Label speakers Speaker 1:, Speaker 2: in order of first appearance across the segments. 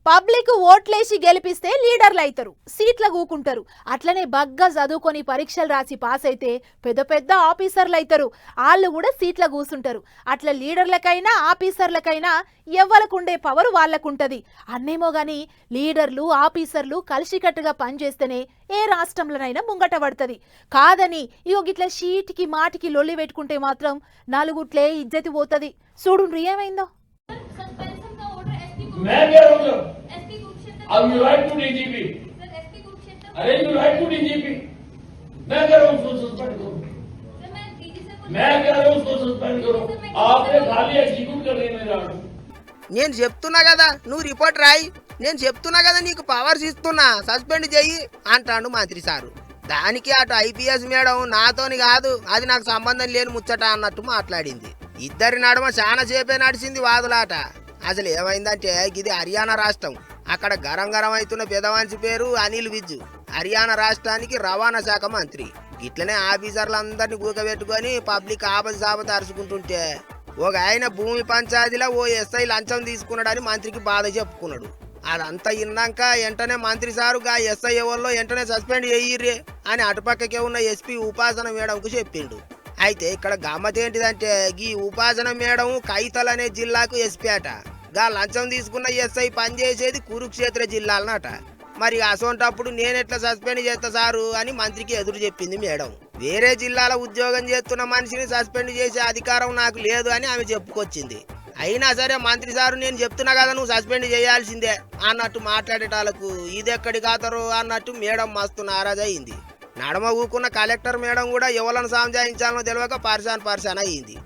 Speaker 1: Public ఓట్లేసి గెలిపిస్తే లీడర్లు అవుతారు, సీట్ల కూకుంటారు. అట్లనే బగ్గా చదువుకొని పరీక్షలు రాసి పాస్ అయితే పెద్ద పెద్ద ఆఫీసర్లు అవుతారు, వాళ్ళు కూడా సీట్ల కూసుంటారు. అట్లా లీడర్లకైనా ఆఫీసర్లకైనా ఎవ్వలకుండే పవర్ వాళ్ళకుంటది. అన్నేమో గాని లీడర్లు ఆఫీసర్లు కలిసికట్టుగా పనిచేస్తేనే ఏ రాష్ట్రంలోనైనా ముంగట పడుతుంది. కాదని ఇగో గిట్ల షీటికి మాటికి లొల్లి పెట్టుకుంటే మాత్రం నలుగుట్లే ఇజ్జతి పోతుంది. చూడుండ్రి ఏమైందో.
Speaker 2: मैं कह रहा हूँ अब यू राइट टू डीजीपी अरे यू राइट टू डीजीपी मैं कह रहा हूँ उसको सस्पेंड करो मैं कह रहा हूँ उसको सस्पेंड करो आपने खाली एग्जीक्यूट कर रही है मेरा
Speaker 3: నేను చెప్తున్నా కదా నువ్వు రిపోర్ట్ రాయి, నేను చెప్తున్నా కదా నీకు పవర్స్ ఇస్తున్నా, సస్పెండ్ చెయ్యి అంటాడు మంత్రి సారు. దానికి అటు ఐపీఎస్ మేడం నాతోని కాదు, అది నాకు సంబంధం లేని ముచ్చట అన్నట్టు మాట్లాడింది. ఇద్దరి నడుమ చాలా సేపే నడిచింది వాదులాట. అసలు ఏమైందంటే ఇది హర్యానా రాష్ట్రం. అక్కడ గరం గరం అవుతున్న పెదవాంచి పేరు అనిల్ విజ్, హర్యానా రాష్ట్రానికి రవాణా శాఖ మంత్రి. ఇట్లనే ఆఫీసర్లందరినీ కూకబెట్టుకొని పబ్లిక్ ఆపద అరుచుకుంటుంటే ఒక ఆయన భూమి పంచాయతీలో ఓ ఎస్ఐ లంచం తీసుకున్నాడని మంత్రికి బాధ చెప్పుకున్నాడు. అదంతా విన్నాక వెంటనే మంత్రి సారు గా ఎస్ఐ ఎవరిలో వెంటనే సస్పెండ్ చెయ్యిర్రే అని అటుపక్కకే ఉన్న ఎస్పీ ఉపాసన మేడంకు చెప్పిండు. అయితే ఇక్కడ గమ్మత్ ఏంటిదంటే ఈ ఉపాసన మేడం కైతల్ అనే జిల్లాకు ఎస్పీ అట. గా లంచం తీసుకున్న ఎస్ఐ పనిచేసేది కురుక్షేత్ర జిల్లాలనట. మరి అసోంటప్పుడు నేనెట్లా సస్పెండ్ చేస్తా సారు అని మంత్రికి ఎదురు చెప్పింది మేడం. వేరే జిల్లాలో ఉద్యోగం చేస్తున్న మనిషిని సస్పెండ్ చేసే అధికారం నాకు లేదు అని ఆమె చెప్పుకొచ్చింది. అయినా సరే మంత్రి సారు నేను చెప్తున్నా కదా నువ్వు సస్పెండ్ చేయాల్సిందే అన్నట్టు మాట్లాడేటాలకు ఇదెక్కడి ఖాతరు అన్నట్టు మేడం మస్తు నారాజ్ అయింది. నడమ ఊకున్న కలెక్టర్ మేడం కూడా ఎవరిని సంజాయించాలనో తెలియక పర్సాన్ అయ్యింది.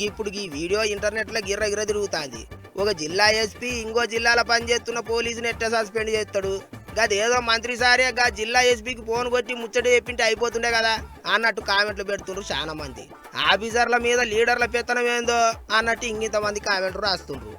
Speaker 3: ఇప్పుడు ఈ వీడియో ఇంటర్నెట్లో గిర్ర తిరుగుతుంది. ఒక జిల్లా ఎస్పీ ఇంకో జిల్లాలో పనిచేస్తున్న పోలీసుని ఎట్లా సస్పెండ్ చేస్తాడు? గదేదో మంత్రి సారే గా జిల్లా ఎస్పీకి ఫోన్ కొట్టి ముచ్చట చెప్పింటే అయిపోతుండే కదా అన్నట్టు కామెంట్లు పెడుతుండ్రు చాలా మంది. ఆఫీసర్ల మీద లీడర్ల పెత్తనం ఏందో అన్నట్టు ఇంకింతమంది కామెంట్లు రాస్తుండ్రు.